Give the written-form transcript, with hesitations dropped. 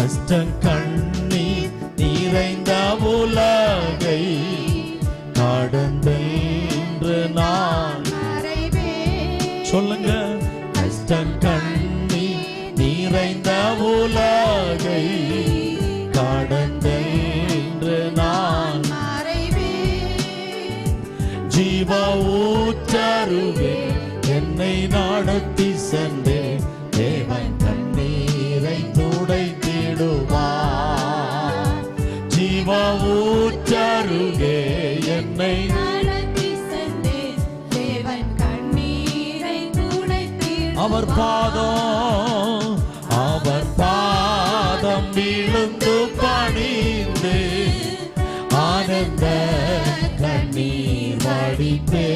கஷ்டம் கண்ணீர் நிறைந்த உலகை கடந்தென்று நான் சொல்லுங்க. கஷ்டம் கண்ணீர் நிறைந்த உலகை கடந்தென்று நான் ஜீவ ஊற்றருவே என்னை நடத்தி சென்றே தேவன் கண்ணீரை துடைத்திடுவார். ஜீவ ஊற்றருகே என்னை நடத்தி சென்றே தேவன் கண்ணீரை துடைத்திடுவார். அவர் பாதம் விழுந்து பணிந்து ஆனந்த கண்ணீர் வடித்தே